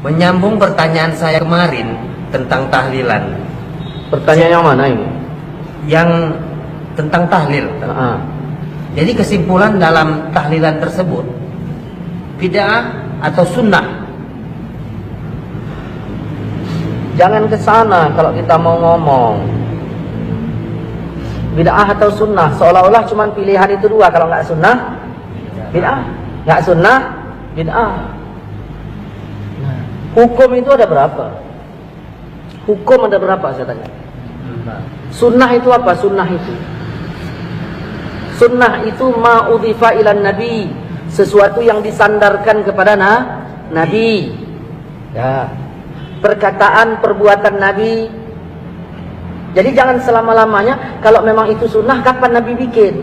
Menyambung pertanyaan saya kemarin tentang tahlilan. Pertanyaan yang mana ini? Yang tentang tahlil. Jadi kesimpulan dalam tahlilan tersebut, bid'ah atau sunnah? Jangan ke sana kalau kita mau ngomong. Bid'ah atau sunnah, seolah-olah cuma pilihan itu dua. Kalau nggak sunnah, bid'ah. Nggak sunnah, bid'ah. Nah, hukum itu ada berapa? Hukum ada berapa, saya tanya? Sunnah itu apa? Sunnah itu ma'udhifa ilan nabi, sesuatu yang disandarkan kepada nabi. Ya. Perkataan, perbuatan nabi. Jadi jangan selama-lamanya kalau memang itu sunnah, kapan nabi bikin?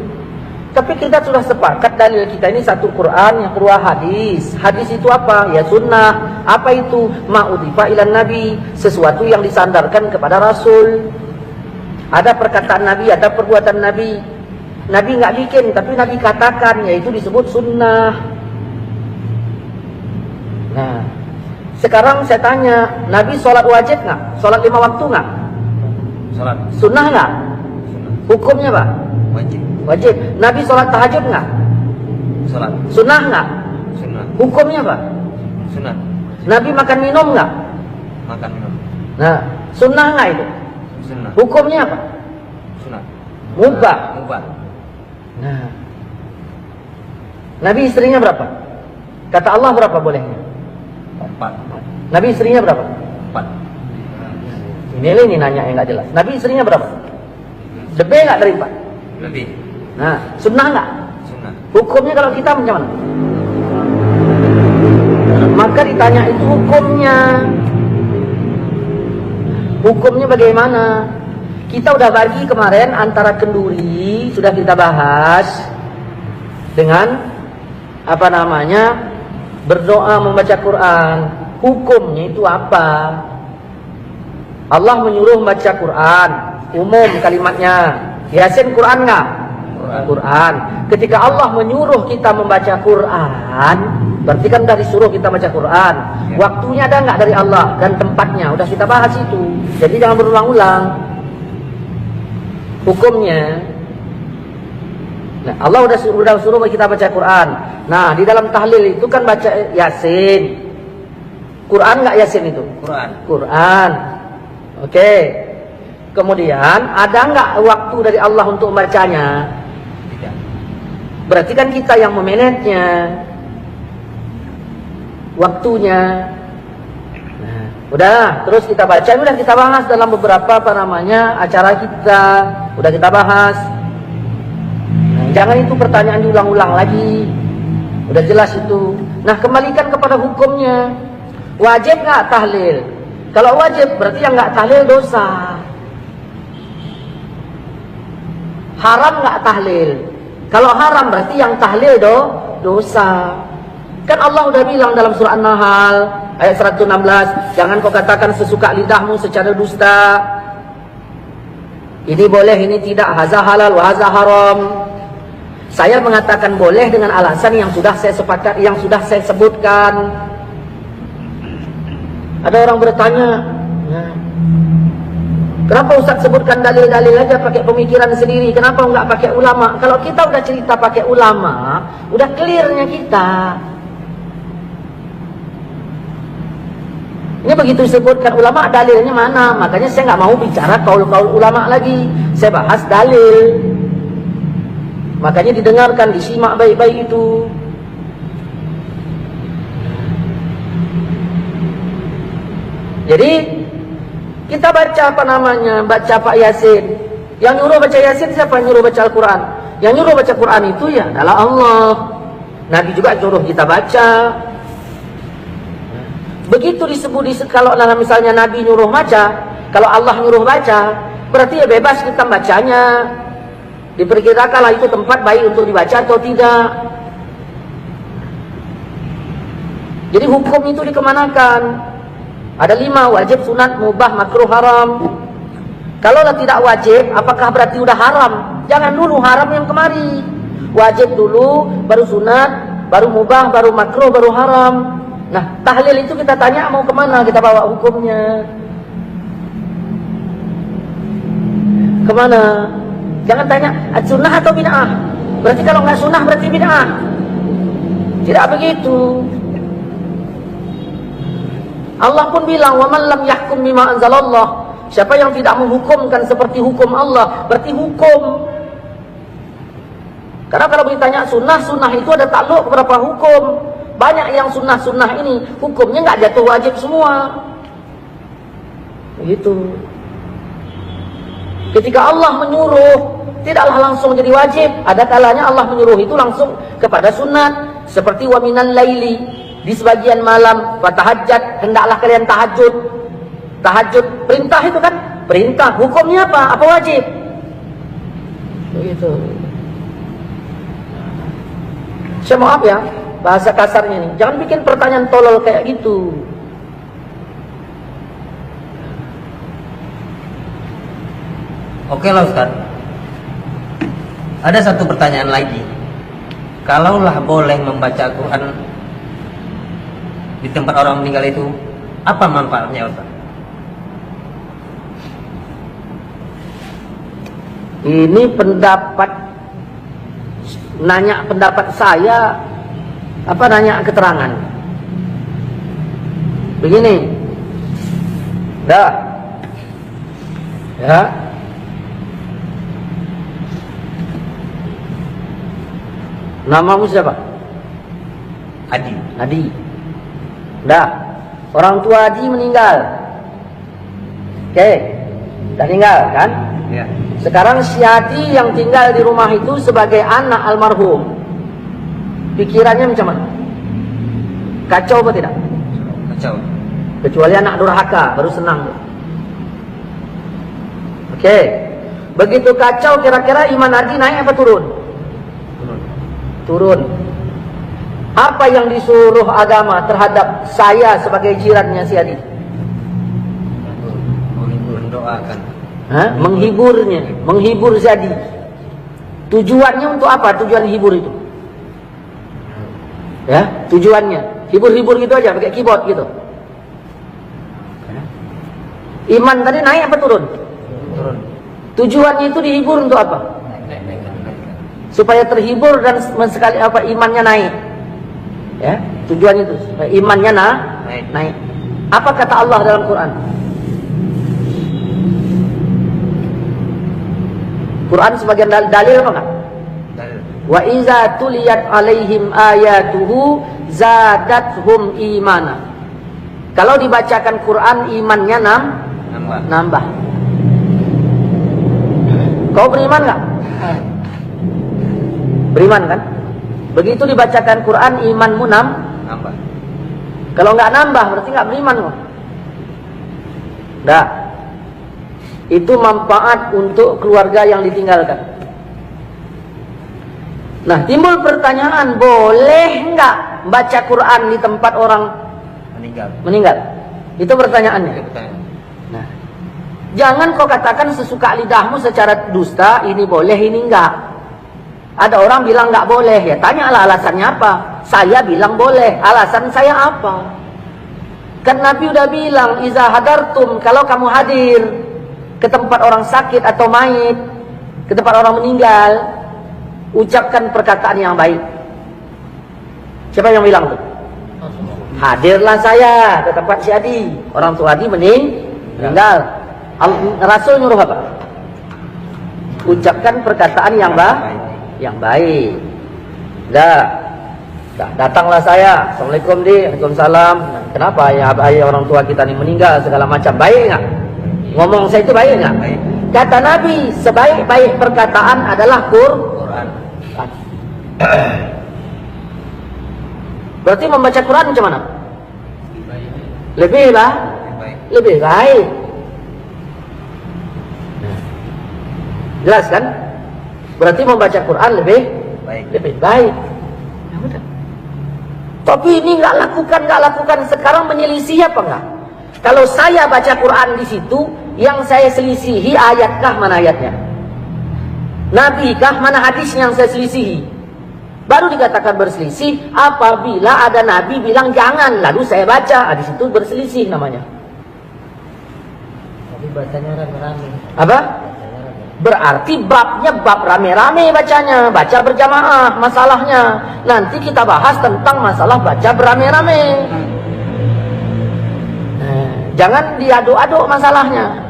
Tapi kita sudah sepakat dalil kita ini satu Quran, yang kedua hadis. Hadis itu apa? Ya sunnah. Apa itu? Ma'udhifa ilan nabi, sesuatu yang disandarkan kepada rasul. Ada perkataan nabi, ada perbuatan nabi. Nabi nggak bikin, tapi nabi katakan, yaitu disebut sunnah. Nah, sekarang saya tanya, nabi sholat wajib nggak? Sholat 5 waktu nggak? Sholat. Sunnah nggak? Hukumnya Pak? Wajib. Wajib. Nabi sholat tahajud nggak? Sholat. Sunnah nggak? Sunnah. Hukumnya Pak? Sunnah. Nabi makan minum nggak? Makan minum. Nah, sunnah nggak itu? Sunnah. Hukumnya apa? Sunnah. Mubah. Mubah. Nah, Nabi istrinya berapa? Kata Allah berapa bolehnya? 4. Nabi istrinya berapa? 4. Ini nanya yang nggak jelas. Nabi istrinya berapa? Lebih nggak dari 4? Lebih. Nah, sunnah nggak? Sunnah. Hukumnya kalau kita macam mana? Maka ditanya itu hukumnya. Hukumnya bagaimana? Kita udah bagi kemarin antara kenduri, sudah kita bahas, dengan apa namanya, berdoa membaca Quran. Hukumnya itu apa? Allah menyuruh membaca Quran, umum kalimatnya. Yasin Quran nggak? Quran. Ketika Allah menyuruh kita membaca Quran, berarti kan dari suruh kita baca Quran. Waktunya ada nggak dari Allah dan tempatnya? Udah kita bahas itu. Jadi jangan berulang-ulang. Hukumnya, nah, Allah udah suruh kita baca Quran. Nah, di dalam tahlil itu kan baca Yasin. Quran nggak Yasin itu? Quran. Oke. Kemudian ada nggak waktu dari Allah untuk membacanya? Tidak. Berarti kan kita yang memanagenya, waktunya. Nah, udah, terus kita baca, udah kita bahas dalam beberapa acara kita, udah kita bahas. Nah, jangan itu pertanyaan diulang-ulang lagi, udah jelas itu. Nah, kembalikan kepada hukumnya. Wajib nggak tahlil? Kalau wajib berarti yang nggak tahlil dosa. Haram nggak tahlil? Kalau haram berarti yang tahlil dosa. Kan Allah udah bilang dalam surah An-Nahl ayat 116, jangan kau katakan sesuka lidahmu secara dusta. Ini boleh, ini tidak, haza halal wa haza haram. Saya mengatakan boleh dengan alasan yang sudah saya sepakat, yang sudah saya sebutkan. Ada orang bertanya, kenapa Ustaz sebutkan dalil-dalil aja pakai pemikiran sendiri? Kenapa enggak pakai ulama? Kalau kita udah cerita pakai ulama, udah clearnya kita. Ini begitu disebutkan ulama, dalilnya mana? Makanya saya nggak mau bicara kaul-kaul ulama lagi. Saya bahas dalil. Makanya didengarkan, disimak baik-baik itu. Jadi kita baca baca Pak Yasin. Yang nyuruh baca Yasin siapa? Yang nyuruh baca Al-Quran. Yang nyuruh baca Quran itu ya adalah Allah. Nabi juga nyuruh kita baca. Begitu disebut kalau misalnya Nabi nyuruh baca, kalau Allah nyuruh baca, berarti ya bebas kita bacanya. Diperkirakanlah itu tempat baik untuk dibaca atau tidak. Jadi hukum itu dikemanakan? Ada 5, wajib, sunat, mubah, makruh, haram. Kalau tidak wajib, apakah berarti udah haram? Jangan dulu haram yang kemari. Wajib dulu, baru sunat, baru mubah, baru makruh, baru haram. Nah, tahlil itu kita tanya mau kemana, kita bawa hukumnya. Kemana? Jangan tanya sunnah atau bid'ah. Berarti kalau nggak sunnah berarti bid'ah. Tidak begitu. Allah pun bilang, "Wa man lam yahkum bima anzalallah." Siapa yang tidak menghukumkan seperti hukum Allah, berarti hukum. Karena kalau ditanya sunnah itu ada takluk beberapa hukum. Banyak yang sunnah ini hukumnya nggak jatuh wajib semua. Begitu. Ketika Allah menyuruh, tidaklah langsung jadi wajib. Ada kalanya Allah menyuruh itu langsung kepada sunat. Seperti wa minal laili, di sebagian malam, fatahajjat, hendaklah kalian tahajud. Tahajud, perintah itu kan? Perintah, hukumnya apa? Apa wajib? Begitu. Saya maaf ya, bahasa kasarnya nih. Jangan bikin pertanyaan tolol kayak gitu. Oke lah Ustaz. Ada satu pertanyaan lagi. Kalaulah boleh membaca Quran di tempat orang meninggal itu, apa manfaatnya Ustaz? Ini pendapat, nanya pendapat saya, apa nanya keterangan? Begini, dah, ya. Namamu siapa? Adi. Adi. Dah, orang tua Adi meninggal. Oke, dah meninggal kan? Ya. Sekarang si Adi yang tinggal di rumah itu sebagai anak almarhum, pikirannya macam mana? Kacau apa tidak? Kacau. Kecuali anak durhaka, baru senang. Oke, begitu kacau, kira-kira iman Adi naik apa turun? Turun. Apa yang disuruh agama terhadap saya sebagai jirannya si Adi? Mendoakan. Menghiburnya, menghibur si Adi. Tujuannya untuk apa? Tujuan hibur itu? Ya, tujuannya hibur-hibur gitu aja, pakai keyboard gitu. Iman tadi naik apa turun? Turun. Tujuannya itu dihibur untuk apa? Naik. Supaya terhibur dan sekali apa imannya naik. Ya, tujuannya itu supaya imannya naik. Apa kata Allah dalam Quran? Quran sebagian dalil apa enggak? Dalil. Wa iza tuliyat alaihim ayatuhu zadathum imana. Kalau dibacakan Quran imannya nambah. Kau beriman enggak? Beriman kan? Begitu dibacakan Quran imanmu Nambah. Kalau nggak nambah berarti nggak beriman kok. Dah. Itu manfaat untuk keluarga yang ditinggalkan. Nah, timbul pertanyaan, boleh nggak baca Quran di tempat orang meninggal? Itu pertanyaannya. Nah, jangan kau katakan sesuka lidahmu secara dusta, ini boleh, ini enggak. Ada orang bilang nggak boleh, ya tanyalah alasannya apa. Saya bilang boleh, alasan saya apa? Kan Nabi udah bilang, iza hadartum, kalau kamu hadir ke tempat orang sakit atau mayit, ke tempat orang meninggal, ucapkan perkataan yang baik. Siapa yang bilang tuh? Hadirlah saya ke tempat si Adi, orang tua Adi meninggal. Rasul nyuruh apa? Ucapkan perkataan yang baik. Datanglah saya, assalamualaikum di, waalaikumsalam. Kenapa ya ayah orang tua kita ini meninggal segala macam, baik nggak? Ngomong saya itu baik nggak? Kata Nabi, sebaik-baik perkataan adalah Quran. Berarti membaca Quran macam mana? Lebih baik. Jelas kan? Berarti membaca Quran lebih baik. Ya udah. Tapi ini nggak lakukan. Sekarang menyelisih apa enggak? Kalau saya baca Quran di situ, yang saya selisihi ayatkah mana ayatnya? Nabi kah mana hadisnya yang saya selisihi? Baru dikatakan berselisih apabila ada nabi bilang jangan, lalu saya baca, di situ berselisih namanya. Tapi bacanya rame-rame. Apa? Berarti babnya bab rame-rame bacanya, baca berjamaah masalahnya. Nanti kita bahas tentang masalah baca berame-rame. Jangan diaduk-aduk masalahnya.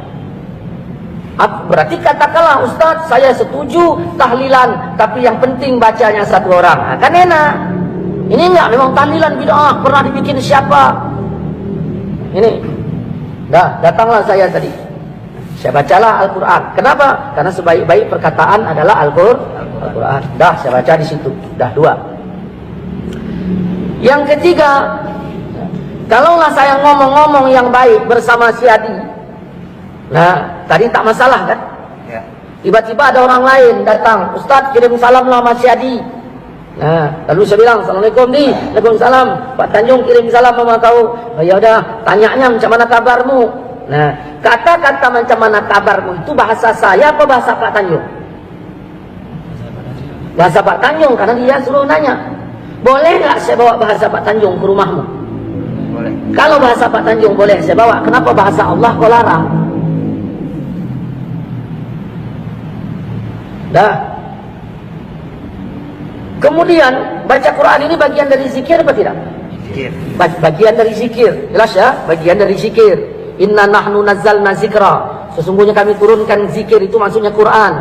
Berarti katakanlah Ustaz, saya setuju tahlilan, tapi yang penting bacanya satu orang. Kan enak. Ini enggak, memang tahlilan bid'ah, pernah dibikin siapa? Ini. Datanglah saya tadi. Saya bacalah Al-Quran. Kenapa? Karena sebaik-baik perkataan adalah Al-Quran. Saya baca di situ. 2. Yang ketiga, kalaulah saya ngomong-ngomong yang baik bersama si Adi. Nah, tadi tak masalah kan? Ya. Tiba-tiba ada orang lain datang, Ustaz kirim salam lah Mas Adi. Nah, lalu saya bilang, Assalamualaikum di, Waalaikumsalam. Pak Tanjung kirim salam sama kau. Oh, ya udah, tanyanya macam mana kabarmu? Nah, kata-kata macam mana kabarmu itu bahasa saya apa bahasa Pak Tanjung? Bahasa Pak Tanjung, karena dia suruh nanya. Boleh nggak saya bawa bahasa Pak Tanjung ke rumahmu? Boleh. Kalau bahasa Pak Tanjung boleh saya bawa, kenapa bahasa Allah kau larang? Kemudian baca Quran ini bagian dari zikir apa tidak? Zikir. Bagian dari zikir, jelas ya? Bagian dari zikir. Inna nahnu nazzalna zikra. Sesungguhnya kami turunkan zikir, itu maksudnya Quran.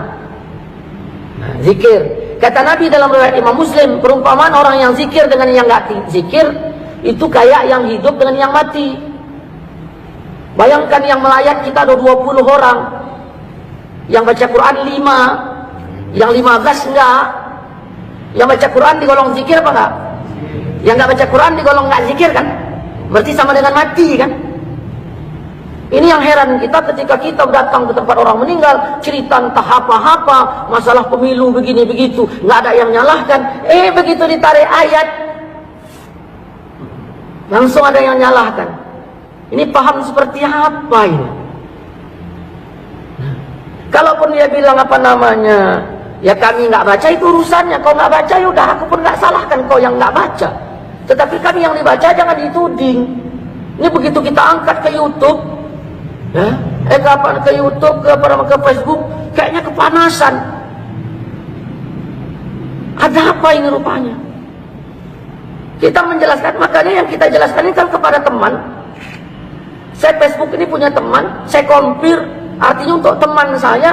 Nah, zikir. Kata Nabi dalam riwayat Imam Muslim, perumpamaan orang yang zikir dengan yang enggak zikir itu kayak yang hidup dengan yang mati. Bayangkan yang melayat kita ada 20 orang. Yang baca Quran 5. Yang 15 enggak. Yang baca Quran digolong zikir apa enggak? Yang enggak baca Quran digolong enggak zikir kan? Berarti sama dengan mati kan? Ini yang heran kita ketika kita datang ke tempat orang meninggal, cerita entah apa-apa, masalah pemilu begini begitu, enggak ada yang nyalahkan. Begitu ditarik ayat, langsung ada yang nyalahkan. Ini paham seperti apa ini? Kalaupun dia bilang apa namanya, ya kami nggak baca itu urusannya. Kau nggak baca, ya udah aku pun nggak salahkan kau yang nggak baca. Tetapi kami yang dibaca jangan dituding. Ini begitu kita angkat ke YouTube, ya, ke YouTube, ke Facebook, kayaknya kepanasan. Ada apa ini rupanya? Kita menjelaskan, makanya yang kita jelaskan ini kan kepada teman. Saya Facebook ini punya teman, saya compare, artinya untuk teman saya.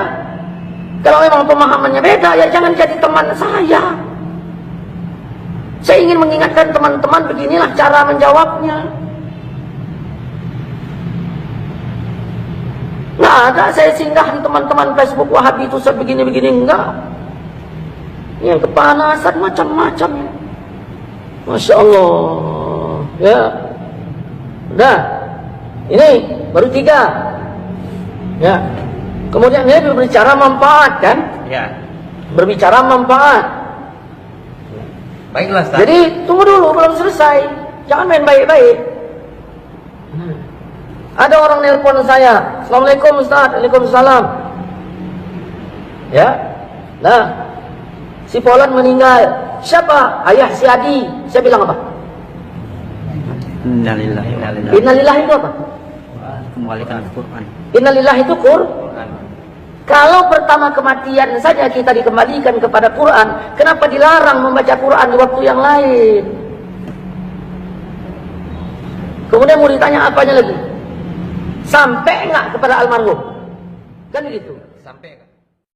Kalau memang pemahamannya beda, ya jangan jadi teman saya. Saya ingin mengingatkan teman-teman, beginilah cara menjawabnya. Nggak ada saya singgah di teman-teman Facebook Wahabi itu sebegini-begini, enggak. Yang kepanasan macam-macam. Masya Allah. Ya. Udah. Ini baru 3. Ya. Kemudian dia berbicara manfaat kan? Ya. Berbicara manfaat. Baiklah, Ustaz. Jadi tunggu dulu, belum selesai. Jangan main baik-baik. Ada orang nelpon saya, Assalamualaikum Ustaz, Waalaikumsalam. Ya. Nah, si Polan meninggal. Siapa? Ayah si Adi. Saya bilang apa? Innalillahi. Innalillahi itu apa? Kembalikan Al-Quran. Innalillahi itu Kalau pertama kematian saja kita dikembalikan kepada Quran, kenapa dilarang membaca Quran di waktu yang lain? Kemudian mau ditanya apanya lagi? Sampai enggak kepada almarhum? Kan begitu. Sampai.